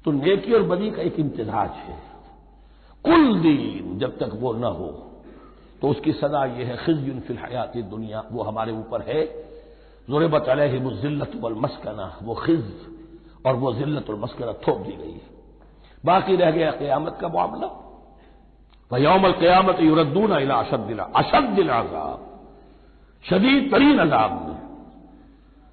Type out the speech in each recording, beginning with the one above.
تو نیکی اور بدی کا ایک امتزاج ہے. کل دین جب تک وہ نہ ہو تو اس کی سزا یہ ہے خزی فی الحیات دنیا، وہ ہمارے اوپر ہے. ضربت علیہم الذلۃ والمسکنہ، وہ خز اور وہ ذلت اور مسکنہ تھوپ دی گئی ہے. باقی رہ گیا قیامت کا معاملہ. ویوم القیامت یردون الی اشد العذاب، شدید ترین عذاب میں.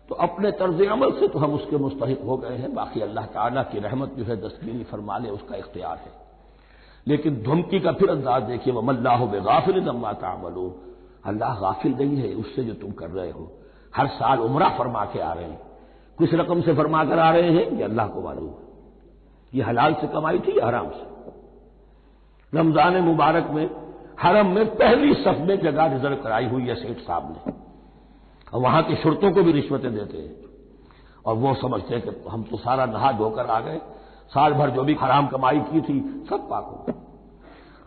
تو اپنے طرز عمل سے تو ہم اس کے مستحق ہو گئے ہیں. باقی اللہ تعالیٰ کی رحمت جو ہے دستگیری فرما لے اس کا اختیار ہے. لیکن دھمکی کا پھر انداز دیکھیے، وَمَا اللَّهُ بِغَافِلٍ عَمَّا تَعْمَلُونَ، اللہ غافل نہیں ہے اس سے جو تم کر رہے ہو. ہر سال عمرہ فرما کے آ رہے ہیں، کس رقم سے فرما کر آ رہے ہیں یہ اللہ کو معلوم ہے. یہ حلال سے کمائی تھی یا حرام سے؟ رمضان مبارک میں حرم میں پہلی صف میں جگہ ریزرو کرائی ہوئی ہے سیٹ صاحب نے، اور وہاں کے شرطوں کو بھی رشوتیں دیتے ہیں، اور وہ سمجھتے ہیں کہ ہم تو سارا نہا دھو کر آ گئے، سال بھر جو بھی حرام کمائی کی تھی سب پاک ہو گئے.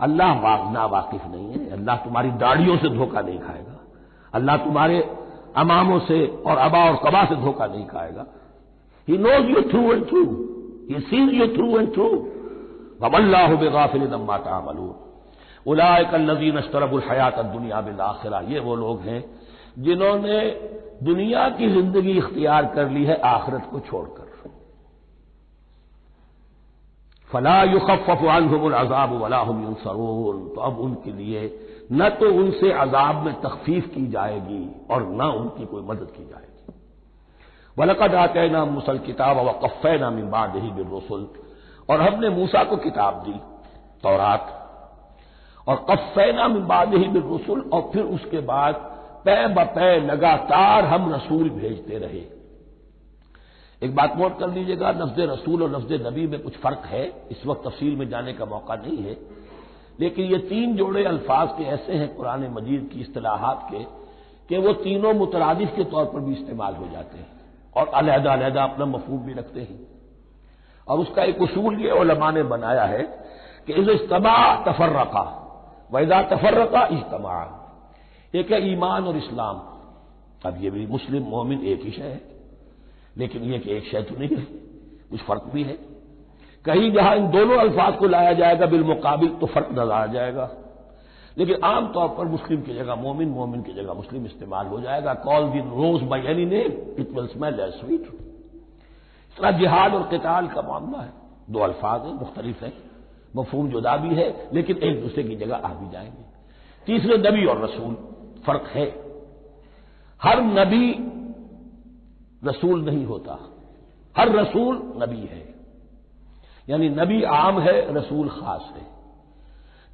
اللہ نا واقف نہیں ہے. اللہ تمہاری داڑھیوں سے دھوکہ نہیں کھائے گا، اللہ تمہارے اماموں سے اور ابا اور قبا سے دھوکہ نہیں کھائے گا. He knows you through and through. He sees you through and through. وَمَا اللَّهُ بِغَافِلٍ عَمَّا تَعْمَلُونَ أُولَٰئِكَ الَّذِينَ اشْتَرَوُا الْحَيَاةَ الدُّنْيَا بِالْآخِرَةِ، یہ وہ لوگ ہیں جنہوں نے دنیا کی زندگی اختیار کر لی ہے آخرت کو چھوڑ کر. فَلَا يُخَفَّفُ عَنْهُمُ الْعَذَابُ وَلَا هُمْ يُنصَرُونَ، تو اب ان کے لیے نہ تو ان سے عذاب میں تخفیف کی جائے گی اور نہ ان کی کوئی مدد کی جائے گی. وَلَقَدْ آتَيْنَا مُوسَى الْكِتَابَ وَقَفَّيْنَا مِن بَعْدِهِ بِالرُّسُلِ، اور ہم نے موسیٰ کو کتاب دی تورات، اور قفینا من بعدہ بالرسل، اور پھر اس کے بعد پے بپے لگاتار ہم رسول بھیجتے رہے. ایک بات نوٹ کر لیجیے گا، لفظ رسول اور لفظ نبی میں کچھ فرق ہے، اس وقت تفصیل میں جانے کا موقع نہیں ہے، لیکن یہ تین جوڑے الفاظ کے ایسے ہیں قرآن مجید کی اصطلاحات کے کہ وہ تینوں مترادف کے طور پر بھی استعمال ہو جاتے ہیں اور علیحدہ علیحدہ اپنا مفہوم بھی رکھتے ہیں. اور اس کا ایک اصول یہ علماء نے بنایا ہے کہ اذا اجتمع تفرقا واذا تفرقا اجتمعا. ایک ہے ایمان اور اسلام، اب یہ بھی مسلم مومن ایک ہی شے ہے، لیکن یہ کہ ایک شے تو نہیں ہے، کچھ فرق بھی ہے. کہیں جہاں ان دونوں الفاظ کو لایا جائے گا بالمقابل تو فرق نظر آ جائے گا، لیکن عام طور پر مسلم کی جگہ مومن، مومن کی جگہ مسلم استعمال ہو جائے گا. call the rose by any name it will smell as sweet. اس طرح جہاد اور قتال کا معاملہ ہے، دو الفاظ ہیں مختلف ہیں، مفہوم جدا بھی ہے لیکن ایک دوسرے کی جگہ آ بھی جائیں گے. تیسرے نبی اور رسول فرق ہے. ہر نبی رسول نہیں ہوتا، ہر رسول نبی ہے. یعنی نبی عام ہے، رسول خاص ہے.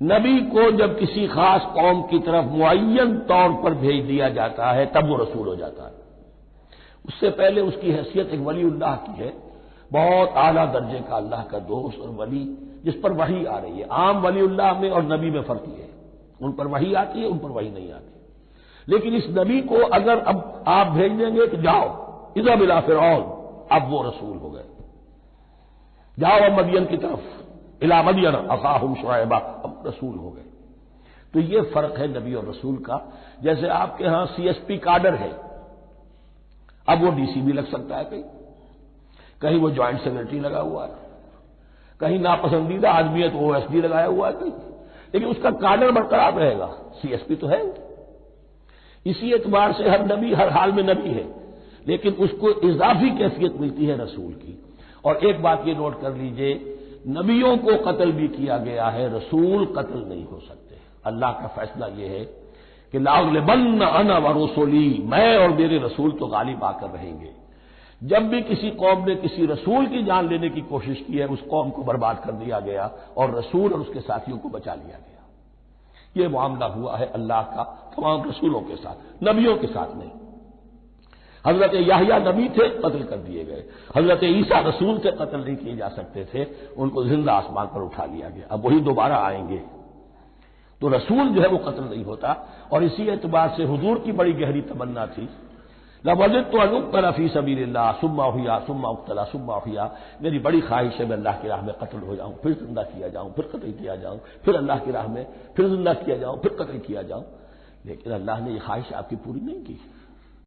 نبی کو جب کسی خاص قوم کی طرف معین طور پر بھیج دیا جاتا ہے تب وہ رسول ہو جاتا ہے. اس سے پہلے اس کی حیثیت ایک ولی اللہ کی ہے، بہت اعلیٰ درجے کا اللہ کا دوست اور ولی جس پر وحی آ رہی ہے. عام ولی اللہ میں اور نبی میں فرق یہ ہے، ان پر وحی آتی ہے، ان پر وحی نہیں آتی. لیکن اس نبی کو اگر اب آپ بھیج دیں گے کہ جاؤ اذهب الى فرعون، اب وہ رسول ہو گئے. جاؤ اب مدین کی طرف، الى مدین اخاهم شعیبا، اب رسول ہو گئے. تو یہ فرق ہے نبی اور رسول کا. جیسے آپ کے ہاں سی ایس پی کاڈر ہے، اب وہ ڈی سی بھی لگ سکتا ہے، کہیں وہ جوائنٹ سیکرٹری لگا ہوا ہے، کہیں ناپسندیدہ آدمی ہے تو او ایس ڈی لگایا ہوا ہے کہیں، لیکن اس کا کاڈر برقرار رہے گا، سی ایس پی تو ہے. اسی اعتبار سے ہر نبی ہر حال میں نبی ہے، لیکن اس کو اضافی کیفیت ملتی ہے رسول کی. اور ایک بات یہ نوٹ کر لیجئے، نبیوں کو قتل بھی کیا گیا ہے، رسول قتل نہیں ہو سکتے. اللہ کا فیصلہ یہ ہے کہ لَأَغْلِبَنَّ أَنَا وَرُسُلِي، میں اور میرے رسول تو غالب آ کر رہیں گے. جب بھی کسی قوم نے کسی رسول کی جان لینے کی کوشش کی ہے اس قوم کو برباد کر دیا گیا اور رسول اور اس کے ساتھیوں کو بچا لیا گیا. یہ معاملہ ہوا ہے اللہ کا تمام رسولوں کے ساتھ، نبیوں کے ساتھ نہیں. حضرت یحییٰ نبی تھے، قتل کر دیے گئے. حضرت عیسیٰ رسول تھے، قتل نہیں کیے جا سکتے تھے، ان کو زندہ آسمان پر اٹھا لیا گیا. اب وہی دوبارہ آئیں گے. تو رسول جو ہے وہ قتل نہیں ہوتا. اور اسی اعتبار سے حضور کی بڑی گہری تمنا تھی، لَوَجِدتُّ أَنْ أُقْتَلَ فِي سَبِيلِ اللَّهِ ثُمَّ أُحْيَا ثُمَّ أُقْتَلَ ثُمَّ أُحْيَا. میری بڑی خواہش ہے میں اللہ کی راہ میں قتل ہو جاؤں، پھر زندہ کیا جاؤں، پھر قتل کیا جاؤں، پھر اللہ کی راہ میں پھر زندہ کیا جاؤں، پھر قتل کیا جاؤں. لیکن اللہ نے یہ خواہش آپ کی پوری نہیں کی.